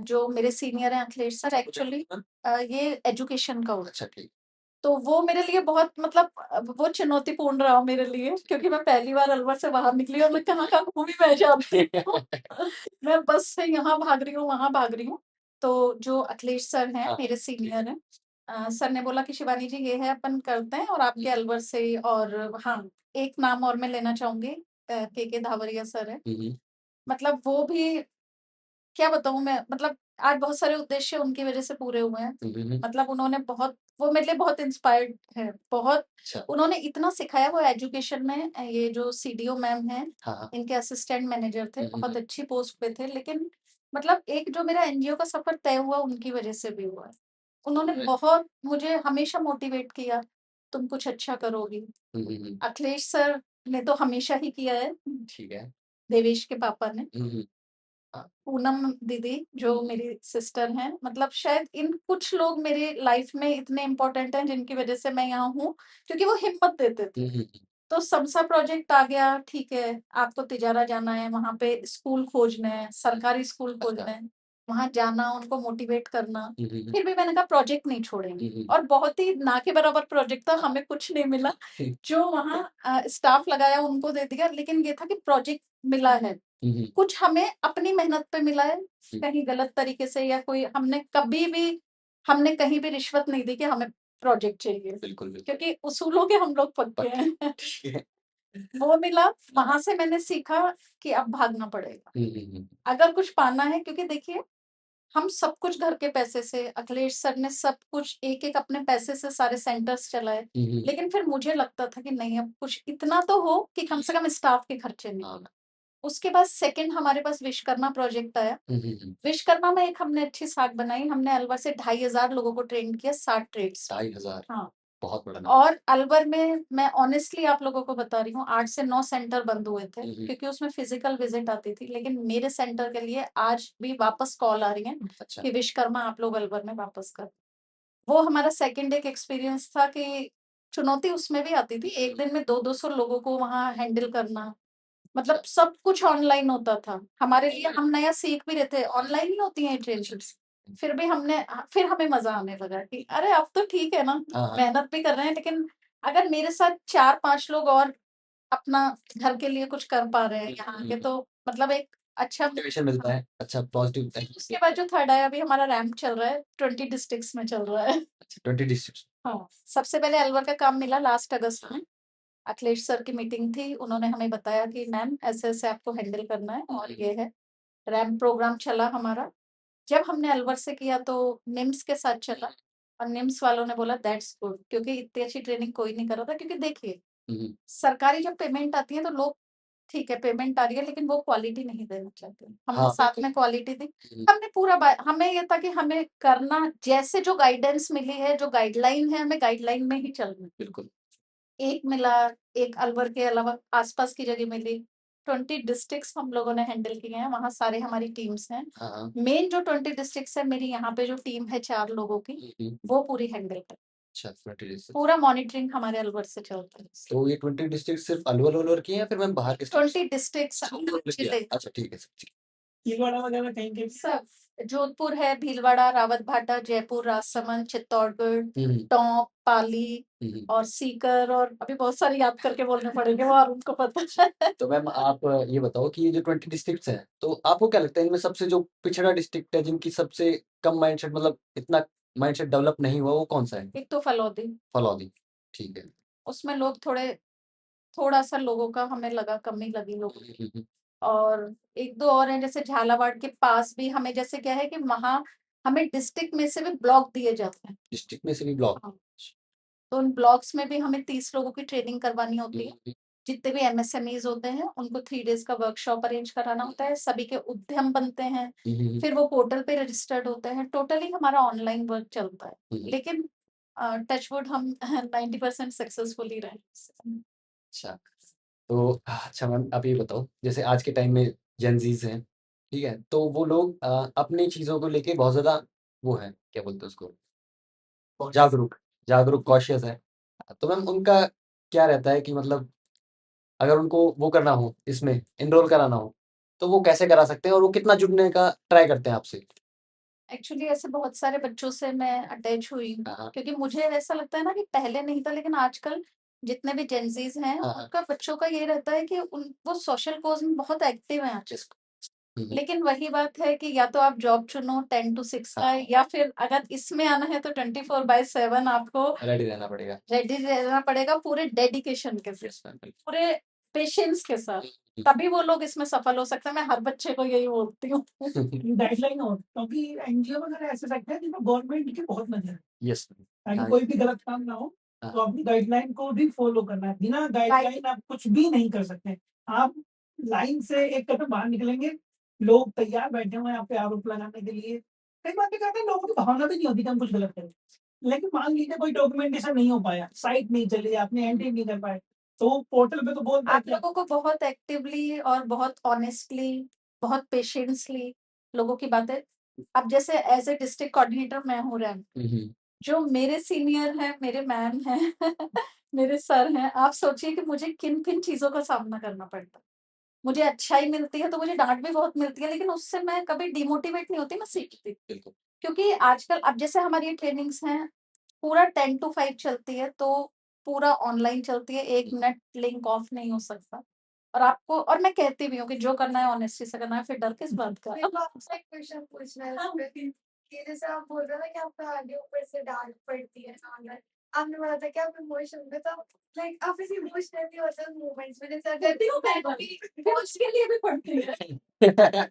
जो मेरे सीनियर हैं Akhilesh sir project actually ma'am? ये एजुकेशन का होता है। अच्छा ठीक। तो वो मेरे लिए बहुत मतलब वो चुनौतीपूर्ण रहा मेरे लिए क्योंकि मैं पहली बार अलवर से बाहर निकली और मैं कहाँ घूमी मैं जानती हूँ। मैं बस से यहाँ भाग रही हूँ वहां भाग रही हूँ। तो जो अखिलेश सर हैं हाँ, मेरे सीनियर हैं, सर ने बोला कि शिवानी जी ये है अपन करते हैं और आपके अलवर से ही। और हाँ, एक नाम और मैं लेना चाहूंगी, के धावरिया सर है। मतलब वो भी क्या बताऊँ मैं, मतलब आज बहुत सारे उद्देश्य उनकी वजह से पूरे हुए हैं। मतलब उन्होंने बहुत, वो मेरे लिए बहुत इंस्पायर्ड है, बहुत अच्छा। उन्होंने इतना सिखाया। वो एजुकेशन में ये जो सीडीओ मैम हैं, हाँ, इनके असिस्टेंट मैनेजर थे, बहुत हम्म। अच्छी पोस्ट पे थे। लेकिन मतलब एक जो मेरा एनजीओ का सफर तय हुआ उनकी वजह से भी हुआ है। उन्होंने Right. बहुत मुझे हमेशा मोटिवेट किया, तुम कुछ अच्छा करोगी। अखिलेश सर ने तो हमेशा ही किया है, ठीक है। देवेश के पापा ने। हाँ, पूनम दीदी जो मेरी सिस्टर हैं, मतलब शायद इन कुछ लोग मेरी लाइफ में इतने इम्पोर्टेंट हैं जिनकी वजह से मैं यहाँ हूँ, क्योंकि वो हिम्मत देते थे। तो समसा प्रोजेक्ट आ गया, ठीक है आपको तिजारा जाना है, वहां पे स्कूल खोजने हैं, सरकारी स्कूल अच्छा। खोजने हैं, वहां जाना, उनको मोटिवेट करना। हम्म। फिर भी मैंने कहा प्रोजेक्ट नहीं छोड़ेंगे, हम्म। और बहुत ही ना के बराबर प्रोजेक्ट था, हमें कुछ नहीं मिला। जो वहाँ स्टाफ लगाया उनको दे दिया, लेकिन ये था कि प्रोजेक्ट मिला है, कुछ हमें अपनी मेहनत पे मिला है, कहीं गलत तरीके से या कोई हमने कहीं भी रिश्वत नहीं दी कि हमें प्रोजेक्ट चाहिए, बिल्कुल बिल्कुल। क्योंकि उसूलों के हम लोग पक्के हैं। ठीक है। वो मिला, वहां से मैंने सीखा कि अब भागना पड़ेगा अगर कुछ पाना है। क्योंकि देखिए हम सब कुछ घर के पैसे से, अखिलेश सर ने सब कुछ एक एक अपने पैसे से सारे सेंटर्स चलाए, लेकिन फिर मुझे लगता था कि नहीं, अब कुछ इतना तो हो कि कम से कम स्टाफ के खर्चे नहीं। उसके बाद सेकंड हमारे पास विश्वकर्मा प्रोजेक्ट आया। विश्वकर्मा में एक हमने अच्छी साख बनाई, हमने अलवर से 2,500 लोगों को ट्रेन किया 60 ट्रेड्स। 2,500 हाँ, बहुत बड़ा नंबर। और अलवर में मैं ऑनेस्टली आप लोगों को बता रही हूँ 8 से 9 सेंटर बंद हुए थे, क्योंकि उसमें फिजिकल विजिट आती थी। लेकिन मेरे सेंटर के लिए आज भी वापस कॉल आ रही है अच्छा। कि विश्वकर्मा आप लोग अलवर में वापस कर। वो हमारा सेकंड एक एक्सपीरियंस था कि चुनौती उसमें भी आती थी, एक दिन में 200-200 लोगों को वहां हैंडल करना। मतलब सब कुछ ऑनलाइन होता था हमारे लिए, हम नया सीख भी रहे थे, ऑनलाइन ही होती हैं ट्रेनिंग्स। फिर भी फिर हमें मजा आने लगा कि अरे अब तो ठीक है ना, मेहनत भी कर रहे हैं, लेकिन अगर मेरे साथ 4-5 लोग और अपना घर के लिए कुछ कर पा रहे हैं यहाँ के, तो मतलब एक अच्छा मोटिवेशन मिलता है, अच्छा पॉजिटिव। उसके बाद जो थर्ड आया, अभी हमारा रैंप चल रहा है, 20 डिस्ट्रिक्ट्स में चल रहा है। 20 डिस्ट्रिक्ट। हाँ, सबसे पहले अलवर का काम मिला लास्ट अगस्त में। अखिलेश सर की मीटिंग थी, उन्होंने हमें बताया कि मैम ऐसे ऐसे आपको हैंडल करना है, और ये है रैंप प्रोग्राम चला हमारा। जब हमने अलवर से किया तो निम्स के साथ चला, और निम्स वालों ने बोला दैट्स गुड, क्योंकि इतनी अच्छी ट्रेनिंग कोई नहीं कर रहा था। क्योंकि देखिए सरकारी जब पेमेंट आती है तो लोग, ठीक है पेमेंट आ रही है, लेकिन वो क्वालिटी नहीं देना चाहते। हमने हाँ, साथ में क्वालिटी दी। हमने हमें ये था कि हमें करना जैसे जो गाइडेंस मिली है, जो गाइडलाइन है, हमें गाइडलाइन में ही चलना है। बिल्कुल। एक मिला, एक अलवर के अलावा आसपास की जगह मिली। 20 डिस्ट्रिक्ट्स हम लोगों ने हैंडल किए हैं, वहाँ सारे हमारी टीम्स हैं। हाँ। मेन जो 20 डिस्ट्रिक्ट्स है, मेरी यहाँ पे जो टीम है 4 लोगों की, वो पूरी हैंडल कर, अच्छा 20 डिस्ट्रिक्ट। पूरा मॉनिटरिंग हमारे अलवर से चलता है। तो ये 20 डिस्ट्रिक्ट सिर्फ अलवर की हैं या फिर मैम बाहर के 20 डिस्ट्रिक्ट्स जिले, अच्छा ठीक है सर। भीलवाड़ा वगैरह कहीं के सब जोधपुर है, भीलवाड़ा, रावतभाटा, जयपुर, राजसमंद, चित्तौड़गढ़, टोंक, पाली और सीकर, और अभी बहुत सारी याद करके बोलने पड़ेंगे, वो और उनको पता है। तो मैम आप ये बताओ कि ये जो 20 डिस्ट्रिक्ट्स हैं, तो आपको क्या लगता है इनमें सबसे जो पिछड़ा डिस्ट्रिक्ट है, जिनकी सबसे कम माइंडसेट, मतलब इतना माइंडसेट डेवलप नहीं हुआ, वो कौन सा है? एक तो फलौदी, फलौदी। ठीक है। उसमें लोग थोड़ा सा लोगों का हमें लगा कमी लगी लोगों की। और एक दो और हैं, जैसे झालावाड़ के पास भी हमें, जैसे क्या है कि वहाँ हमें डिस्ट्रिक्ट में से भी ब्लॉक दिए जाते हैं। डिस्ट्रिक्ट में से भी ब्लॉक। हाँ, तो उन ब्लॉक्स में भी हमें 30 लोगों की ट्रेनिंग करवानी होती है। जितने भी एमएसएमईज होते हैं उनको 3 डेज का वर्कशॉप अरेंज कराना होता है, सभी के उद्यम बनते हैं, फिर वो पोर्टल पे रजिस्टर्ड होते हैं। टोटली हमारा ऑनलाइन वर्क चलता है, लेकिन टचवुड हम 90% सक्सेसफुल ही रहे। अच्छा। तो अच्छा मैम आप ये बताओ, जैसे आज के टाइम में जेनज़ीज़ हैं, ठीक है? तो वो लोग अपनी चीज़ों को लेके बहुत ज़्यादा वो है, क्या बोलते हैं उसको? जागरूक कॉशियस है। तो मैम उनका क्या रहता है कि मतलब अगर उनको वो करना हो, इसमें एनरोल कराना हो, तो वो कैसे करा सकते हैं और वो कितना जुड़ने का ट्राई करते हैं आपसे? एक्चुअली ऐसे बहुत सारे बच्चों से मैं अटैच हुई हूँ, हाँ, हाँ। क्योंकि मुझे ऐसा लगता है ना कि पहले नहीं था, लेकिन आजकल जितने भी जेनज़ीज़ हैं, हाँ, हाँ। उनका बच्चों का ये रहता है कि वो सोशल कॉज़ में बहुत एक्टिव हैं आजकल। लेकिन वही बात है कि या तो आप जॉब चुनो 10 टू 6 का, हाँ। या फिर अगर इसमें आना है तो 24/7 आपको रेडी रहना पड़ेगा। रेडी रहना पड़ेगा, पूरे डेडिकेशन के साथ, यस मैम, बिल्कुल। पूरे पेशेंस के साथ, हुँ, तभी वो लोग इसमें सफल हो सकते हैं। मैं हर बच्चे को यही बोलती हूँ। गाइडलाइन हो, क्योंकि एनजीओ वगैरह ऐसे सेक्टर है जिसमें गवर्नमेंट की बहुत नज़र है, यस मैम। ताकि हाँ, कोई भी गलत काम ना हो, हाँ। तो अपनी गाइडलाइन को भी फॉलो करना है। बिना गाइड गाइडलाइन आप कुछ भी नहीं कर सकते। आप लाइन से एक कदम बाहर निकलेंगे, लोग तैयार बैठे हुए हैं आप पे आरोप लगाने के लिए। कई बार क्या कहते हैं, लोगों की भावना भी नहीं होती कि हम कुछ गलत करें। लेकिन मान लीजिए कोई डॉक्यूमेंटेशन नहीं हो पाया, साइट नहीं चली, आपने एंट्री नहीं कर पाए, तो पोर्टल पे तो बोलता है आप कि लोगों को बहुत एक्टिवली और बहुत ऑनेस्टली, बहुत पेशेंसली लोगों की बातें, अब जैसे एज़ अ डिस्ट्रिक्ट कोऑर्डिनेटर मैं हूँ रैंक, हुँ, हुँ। जो मेरे सीनियर हैं, मेरे मैम हैं, मेरे सर हैं, आप सोचिए कि मुझे किन-किन चीज़ों का सामना करना पड़ता है। मुझे अच्छाई मिलती है, तो मुझे डाँट भी बहुत मिलती है, लेकिन उससे मैं कभी डिमोटिवेट नहीं होती, मैं सीखती हूँ। बिल्कुल। क्योंकि आजकल अब जैसे हमारी ये ट्रेनिंग्स हैं, पूरा 10 टू 5 चलती है, तो पूरा ऑनलाइन चलती है, 1 मिनट लिंक ऑफ नहीं हो सकता। और आपको, और मैं कहती भी हूँ कि जो करना है ऑनेस्टी से करना है, फिर डर किस बात का? मेरे को आपसे एक क्वेश्चन पूछना है हाँ। इस पे कि जैसे आप बोल रहे हो ना कि आपको आगे ऊपर से डांट पड़ती है ऑनलाइन, आपने बोला था कि आप इमोशनल में, तो लाइक आप ऐसे इमोशनल भी होते हो मोमेंट्स में, जैसे अगर होती हूँ मैं मैं भी, भी फिर उसके लिए भी पढ़ती है।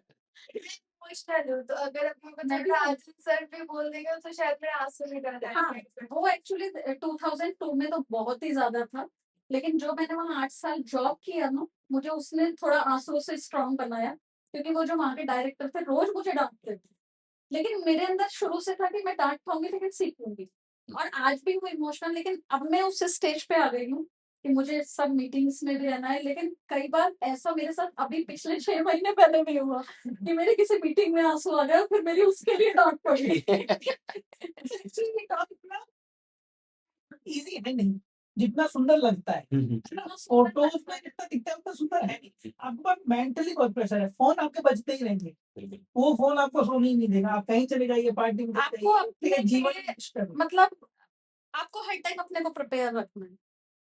इमोशनल हूँ, तो अगर अपने को मैं भी थोड़ा राजन सर भी बोल देगा तो शायद मेरे आंसू निकल हाँ, जाएंगे। वो एक्चुअली 2002 में तो बहुत ही ज़्यादा था, लेकिन जो मैंने वहाँ 8 साल जॉब किया ना, मुझे उसने थोड़ा आँसुओं से स्ट्रॉन्ग बनाया, क्योंकि वो जो वहाँ के डायरेक्टर थे, रोज़ मुझे डाँटते थे। लेकिन मेरे अंदर शुरू से था कि मैं डाँट खाऊँगी लेकिन सीखूँगी, और आज भी हूँ इमोशनल, लेकिन अब मैं उस स्टेज पे आ गई हूँ कि मुझे सब मीटिंग्स में भी रहना है। लेकिन कई बार ऐसा मेरे साथ अभी पिछले 6 महीने पहले भी हुआ कि मेरे किसी मीटिंग में आँसू आ गए और फिर मेरी उसके लिए डाँट पड़ी। एक्चुअली ये काम इतना ईज़ी है नहीं, जितना सुंदर लगता है। हुँ, हुँ। है ना? फ़ोटोज़ में जितना दिखता है उतना सुंदर है नहीं। आपके पास मेंटली बहुत प्रेशर है, फ़ोन आपके बजते ही रहेंगे। बिल्कुल। वो फ़ोन आपको सोने ही नहीं देगा, आप कहीं चले जाइए, पार्टी में चले आपको जाइए, अपने ठीक है, जीवन लिए में डिस्टर्ब है। मतलब आपको हर टाइम अपने को प्रिपेयर रखना है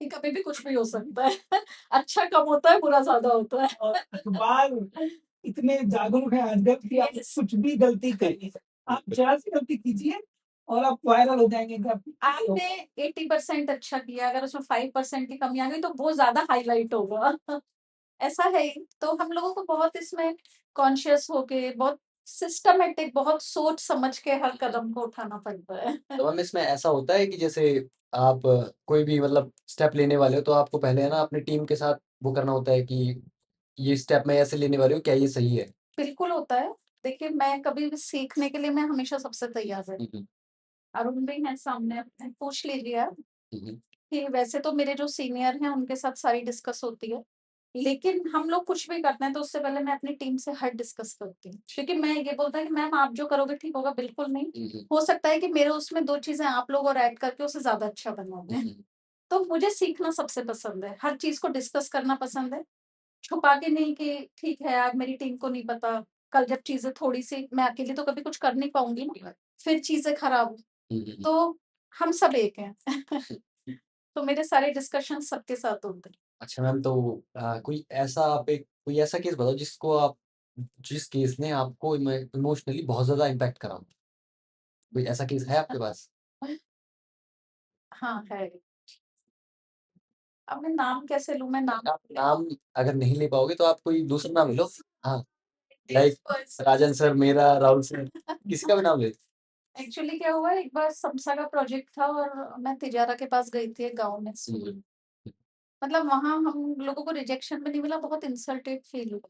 कि कभी भी कुछ भी हो सकता है। अच्छा कम होता है, बुरा ज़्यादा होता है। और अखबार इतने जागरूक हैं आजकल कि आप यस। कुछ भी गलती करिए, आप ज़रा-सी गलती कीजिए और आप वायरल हो जाएँगे कि आप आपने 80% अच्छा किया, अगर उसमें 5% की कमी आ गई तो वो ज़्यादा हाइलाइट होगा। ऐसा है ही। तो हम लोगों को बहुत इसमें कॉन्शियस होके, बहुत सिस्टमैटिक, बहुत सोच समझ के हर कदम को उठाना पड़ता है। तो मैम इसमें ऐसा होता है कि जैसे आप कोई भी मतलब स्टेप लेने वाले हो तो आपको पहले है ना अपनी टीम के साथ वो करना होता है कि ये स्टेप मैं ऐसे लेने वाली हूँ, क्या ये सही है? बिल्कुल होता है। देखिए, मैं कभी भी सीखने के लिए मैं हमेशा सबसे तैयार रहती हुँ, हुँ। हूँ। अरुण भी हैं सामने, पूछ लीजिए आप हुँ, हुँ। कि वैसे तो मेरे जो सीनियर हैं उनके साथ सारी डिस्कस होती है। लेकिन हम लोग कुछ भी करते हैं तो उससे पहले मैं अपनी टीम से हर डिस्कस करती हूँ। क्योंकि मैं ये बोलता है कि मैम आप जो करोगे ठीक होगा, बिल्कुल नहीं। हुँ, हुँ। हो सकता है कि मेरे उसमें 2 चीज़ें आप लोग और ऐड करके उसे ज़्यादा अच्छा बना हुँ, दें। हुँ। तो मुझे सीखना सबसे पसंद है, हर चीज़ को डिस्कस करना पसंद है। छुपा के नहीं कि ठीक है यार मेरी टीम को नहीं पता, कल जब चीज़ें थोड़ी-सी, मैं अकेले तो कभी कुछ कर नहीं पाऊँगी ना, फिर चीज़ें खराब हो, हुँ, हुँ, हुँ। तो हम सब एक हैं। तो मेरे सारे डिस्कशन सबके साथ होते हैं। अच्छा मैम तो कोई ऐसा आप एक कोई ऐसा केस बताओ जिस केस ने आपको इमोशनली बहुत ज़्यादा इम्पैक्ट करा हो? कोई ऐसा केस है आपके पास? हाँ, है। अब मैं नाम कैसे लूँ? मैं नाम आप नाम अगर नहीं ले पाओगे तो आप कोई दूसरा नाम ले लो। हाँ, लाइक राजन सर, मेरा, राहुल सर, किसी का भी नाम ले। एक्चुअली क्या हुआ, एक बार समसा का प्रोजेक्ट था और मैं तिजारा के पास गई थी एक गाँव में हुँ, स्कूल हुँ। में। मतलब वहाँ हम लोगों को रिजेक्शन भी नहीं मिला, बहुत इंसल्टेड फील हुआ।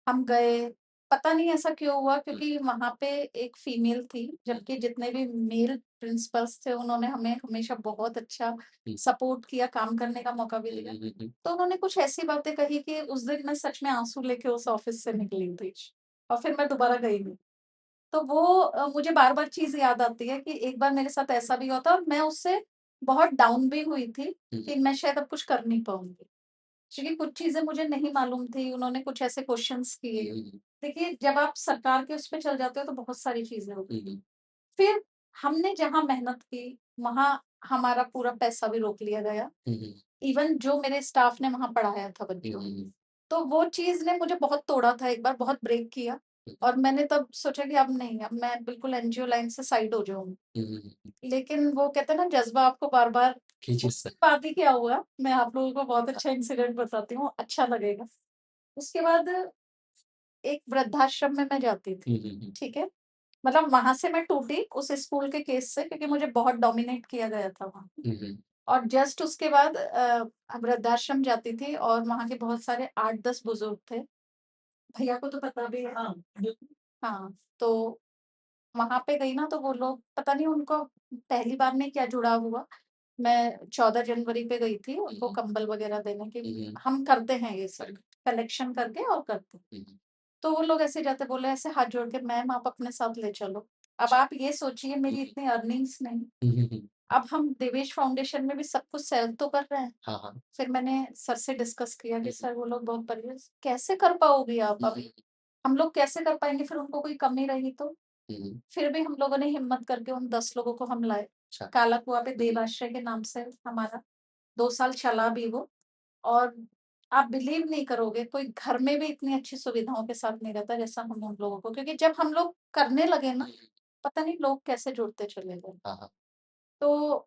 हम गए, पता नहीं ऐसा क्यों हुआ, क्योंकि वहाँ पे एक फीमेल थी, जबकि जितने भी मेल प्रिंसिपल्स थे उन्होंने हमें हमेशा बहुत अच्छा हुँ। सपोर्ट किया, काम करने का मौका भी हुँ, दिया। हुँ, हुँ, हुँ। तो उन्होंने कुछ ऐसी बातें कही कि उस दिन मैं सच में आँसू लेके उस ऑफ़िस से निकली थी और फिर मैं दोबारा गई नहीं। तो वो मुझे बार-बार चीज़ याद आती है कि एक बार मेरे साथ ऐसा भी हुआ था और मैं उससे बहुत डाउन भी हुई थी हुँ, कि हुँ। मैं शायद अब कुछ कर नहीं पाऊँगी। क्योंकि कुछ चीज़ें मुझे नहीं मालूम थी, उन्होंने कुछ ऐसे क्वेश्चन्स किए। हुँ, हुँ, देखिए, जब आप सरकार के उस पे चल जाते हो तो बहुत सारी चीज़ें होती हैं। हुँ, हुँ, फिर हमने जहाँ मेहनत की, वहाँ हमारा पूरा पैसा भी रोक लिया गया। हुँ, हुँ, इवन जो मेरे स्टाफ ने वहाँ पढ़ाया था हुँ, बच्चों को। हुँ, तो वो चीज़ ने मुझे बहुत तोड़ा था एक बार, बहुत ब्रेक किया और मैंने तब सोचा कि अब नहीं, अब मैं बिल्कुल एनजीओ लाइन से साइड हो जाऊँगी। हुँ, हुँ, लेकिन वो कहते हैं ना जज़्बा आपको बार-बार खींची उसके से। बाद ही क्या हुआ, मैं आप लोगों को बहुत अच्छा इंसिडेंट बताती हूँ, अच्छा लगेगा। उसके बाद एक वृद्धाश्रम में मैं जाती थी, हुँ, हुँ, हुँ, ठीक है? मतलब वहाँ से मैं टूटी उस स्कूल के केस से क्योंकि मुझे बहुत डोमिनेट किया गया था वहाँ। हुँ, हुँ, और जस्ट उसके बाद वृद्धाश्रम जाती थी और वहाँ के बहुत सारे 8-10 बुजुर्ग थे। भैया को तो पता भी है। हाँ, जो हाँ, तो वहाँ पे गई ना तो वो लोग पता नहीं उनको पहली बार में क्या जुड़ाव हुआ। मैं 14 जनवरी पे गई थी उनको हुँ, कंबल वगैरह देने के हुँ, लिए। हुँ, हम करते हैं ये सब, कलेक्शन करके और करते हैं। हुँ, हुँ, तो वो लोग ऐसे जाते बोले ऐसे हाथ जोड़ के मैम आप अपने साथ ले चलो। अब आप ये सोचिए मेरी इतनी अर्निंग्स नहीं। हुँ, हुँ, हुँ, अब हम देवेश फाउंडेशन में भी सब कुछ सेल तो कर रहे हैं। हाँ, हाँ, फिर मैंने सर से डिस्कस किया कि हुँ, सर वो लोग बहुत बढ़िया कैसे कर पाओगी आप हुँ, अभी? हम लोग कैसे कर पाएँगे फिर उनको कोई कमी रही तो? हुँ, हुँ, फिर भी हम लोगों ने हिम्मत करके उन 10 लोगों को हम लाए। अच्छा। काला कुआँ पे हुँ, हुँ, देवाश्रय के नाम से हमारा 2 साल चला भी वो और आप बिलीव नहीं करोगे कोई घर में भी इतनी अच्छी सुविधाओं के साथ नहीं रहता जैसा हम उन लोगों को क्योंकि जब हम लोग करने लगे ना, हुँ, पता नहीं लोग कैसे जुड़ते चले गए। हाँ, हाँ, तो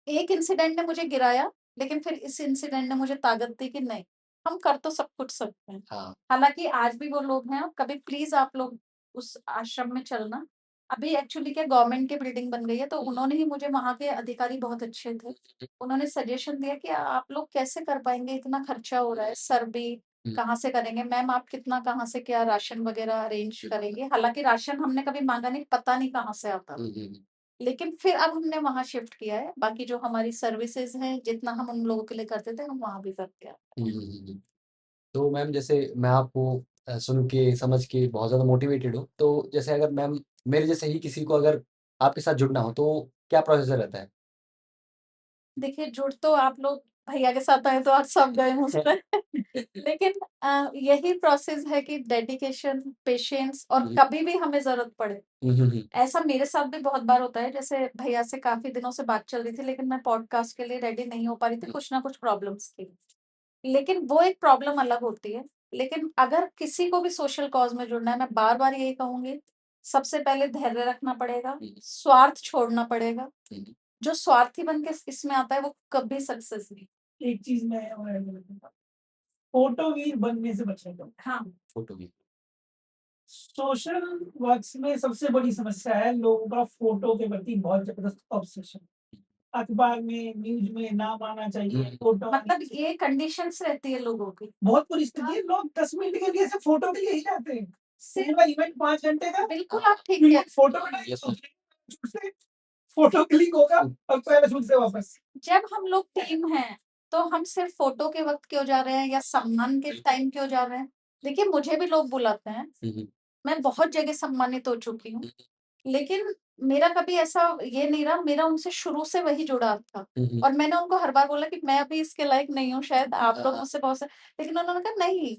एक इंसिडेंट ने मुझे गिराया, लेकिन फिर इस इंसिडेंट ने मुझे ताकत दी कि नहीं, हम कर तो सब कुछ सकते हैं। हाँ, हालाँकि आज भी वो लोग हैं, कभी प्लीज़ आप लोग उस आश्रम में चलना। अभी एक्चुअली क्या गवर्नमेंट की बिल्डिंग बन गई है, तो हुँ, उन्होंने ही मुझे वहाँ के अधिकारी बहुत अच्छे थे। उन्होंने सजेशन दिया कि आप लोग कैसे कर पाएँगे, इतना खर्चा हो रहा है, सर भी हुँ, कहाँ से करेंगे? मैम आप कितना कहाँ से क्या राशन वगैरह अरेंज हुँ, करेंगे? हालाँकि राशन हमने कभी माँगा नहीं, पता नहीं कहाँ से आता। हुँ, हुँ, लेकिन फिर अब हमने वहाँ शिफ्ट किया है, बाकी जो हमारी सर्विसेज़ हैं, जितना हम उन लोगों के लिए करते थे, हम वहाँ भी करते हैं। हुँ, हुँ, हुँ, हुँ। तो मैम जैसे मैं आपको सुन के, समझ के बहुत ज़्यादा मोटिवेटेड हूँ। तो जैसे अगर मैम मेरे जैसे ही किसी को अगर आपके साथ जुड़ना हो तो क्या प्रोसीजर रहता है? देखिए, जुड़ तो आप लोग भैया के साथ आए तो आज सब गए मुझ पे। लेकिन यही प्रोसेस है कि डेडिकेशन, पेशेंस और हुँ, कभी भी हमें ज़रूरत पड़े। हुँ, हुँ, हुँ, ऐसा मेरे साथ भी बहुत बार होता है, जैसे भैया से काफ़ी दिनों से बात चल रही थी, लेकिन मैं पॉडकास्ट के लिए रेडी नहीं हो पा रही थी, हुँ, कुछ ना कुछ प्रॉब्लम्स थी। लेकिन वो एक प्रॉब्लम अलग होती है। लेकिन अगर किसी को भी सोशल कॉज़ में जुड़ना है, मैं बार-बार यही कहूँगी, सबसे पहले धैर्य रखना पड़ेगा, हुँ, स्वार्थ छोड़ना पड़ेगा। हुँ, जो स्वार्थी बन के इसमें आता है, वो कभी सक्सेस नहीं। एक चीज़ मैं और ऐड करना चाहूँगा, फ़ोटोवीर बनने से बचेगा। हाँ, फ़ोटो भी। सोशल वर्क्स में सबसे बड़ी समस्या है लोगों का फ़ोटो के प्रति बहुत ज़बरदस्त ऑब्सेशन। अखबार में, न्यूज़ में नाम आना चाहिए, हुँ, फ़ोटो आनी मतलब चाहिए। ये कंडीशंस रहती है लोगों की। बहुत बुरी स्थिति है, लोग 10 मिनट के लिए सिर्फ़ फ़ोटो के लिए ही जाते हैं। सिर्फ पूरा इवेंट 5 घंटे का, बिल्कुल आप ठीक बिल्कुल कह फ़ोटो बनाई, यस मैम। दूसरे से फ़ोटो क्लिक होगा और पैराशूट से वापस। जब हम लोग टीम हैं, तो हम सिर्फ फ़ोटो के वक़्त क्यों जा रहे हैं या सम्मान के टाइम क्यों जा रहे हैं? देखिए, मुझे भी लोग बुलाते हैं, हुँ, हुँ, मैं बहुत जगह सम्मानित हो चुकी हूँ, लेकिन मेरा कभी ऐसा ये नहीं रहा, मेरा उनसे शुरू से वही जुड़ाव था हुँ, हुँ, और मैंने उनको हर बार बोला कि मैं अभी इसके लायक नहीं हूँ शायद, आप लोग हाँ, मुझसे बहुत से लेकिन उन्होंने कहा नहीं,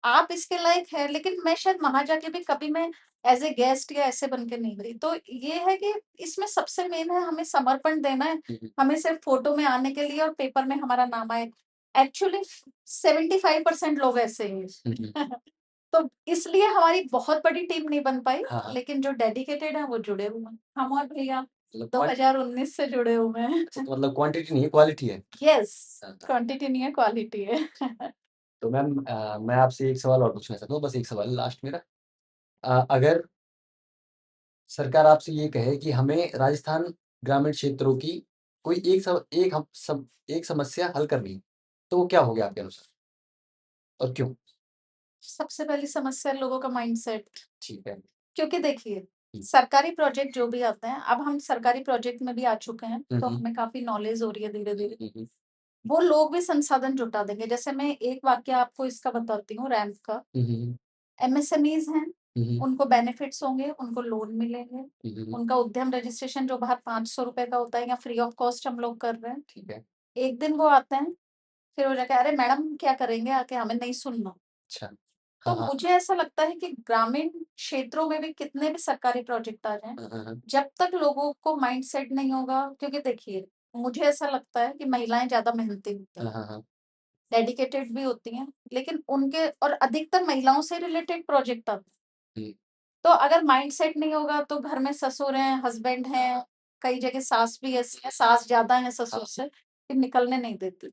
आप इसके लायक हैं, लेकिन मैं शायद वहाँ जाके भी कभी मैं एज़ ए गेस्ट या ऐसे बन के नहीं गई। तो ये है कि इसमें सबसे मेन है हमें समर्पण देना है, हुँ, हुँ, हमें सिर्फ़ फ़ोटो में आने के लिए और पेपर में हमारा नाम आए। एक्चुअली 75% लोग ऐसे ही हुँ, हुँ, हैं। तो इसलिए हमारी बहुत बड़ी टीम नहीं बन पाई, हाँ, हाँ, लेकिन जो डेडिकेटेड हैं वो जुड़े हुए हैं। हम और भैया मतलब 2019 से जुड़े हुए हैं। अच्छा तो मतलब क्वांटिटी नहीं है, क्वालिटी है। यस, हाँ, हाँ। क्वांटिटी नहीं है, क्वालिटी है। तो मैम मैं आपसे एक सवाल और पूछना चाहता हूँ, बस एक सवाल लास्ट मेरा। अगर सरकार आपसे ये कहे कि हमें राजस्थान ग्रामीण क्षेत्रों की कोई एक समस्या हल करनी है, तो वो क्या होगी आपके अनुसार और क्यों? सबसे पहली समस्या लोगों का माइंडसेट। ठीक है। क्योंकि देखिए, हुँ, सरकारी प्रोजेक्ट जो भी आते हैं, अब हम सरकारी प्रोजेक्ट में भी आ चुके हैं, हुँ, तो हुँ, हमें काफ़ी नॉलेज हो रही है धीरे-धीरे। हुँ, हुँ, वो लोग भी संसाधन जुटा देंगे। जैसे मैं एक वाक़या आपको इसका बताती हूँ रैंप का। हुँ, हुँ, एमएसएमईज़ हैं, हुँ, हुँ, उनको बेनिफिट्स होंगे, उनको लोन मिलेंगे। हुँ, हुँ, उनका उद्यम रजिस्ट्रेशन जो बाहर ₹500 का होता है, यहाँ फ्री ऑफ कॉस्ट हम लोग कर रहे हैं। ठीक है। एक दिन वो आते हैं, फिर वो जाके, "अरे मैडम क्या करेंगे आके, हमें नहीं सुनना।" अच्छा। तो हाँ, हाँ। मुझे ऐसा लगता है कि ग्रामीण क्षेत्रों में भी कितने भी सरकारी प्रोजेक्ट आ जाएँ, हाँ, हाँ, हाँ। जब तक लोगों को माइंडसेट नहीं होगा, क्योंकि देखिए, मुझे ऐसा लगता है कि महिलाएँ ज़्यादा मेहनती होती हाँ, हैं, हाँ, हाँ। डेडिकेटेड भी होती हैं, लेकिन उनके और अधिकतर महिलाओं से रिलेटेड प्रोजेक्ट आते हैं। हुँ। तो अगर माइंडसेट नहीं होगा तो घर में ससुर हैं, हस्बैंड हैं, कई जगह सास भी ऐसी है, सास ज़्यादा है ससुर हाँ। से, कि निकलने नहीं देती।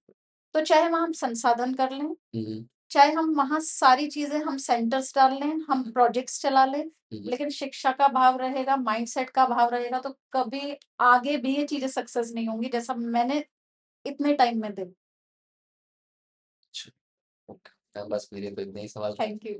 तो चाहे वहाँ हम संसाधन कर लें, हुँ, हुँ। चाहे हम वहाँ सारी चीज़ें हम सेंटर्स डाल लें, हम प्रोजेक्ट्स चला लें, हुँ, हुँ। लेकिन शिक्षा का अभाव रहेगा, माइंडसेट का अभाव रहेगा, तो कभी आगे भी ये चीज़ें सक्सेस नहीं होंगी, जैसा मैंने इतने टाइम में देखा। अच्छा, ओके। बस मेरे तो इतने ही सवाल थे। Thank you.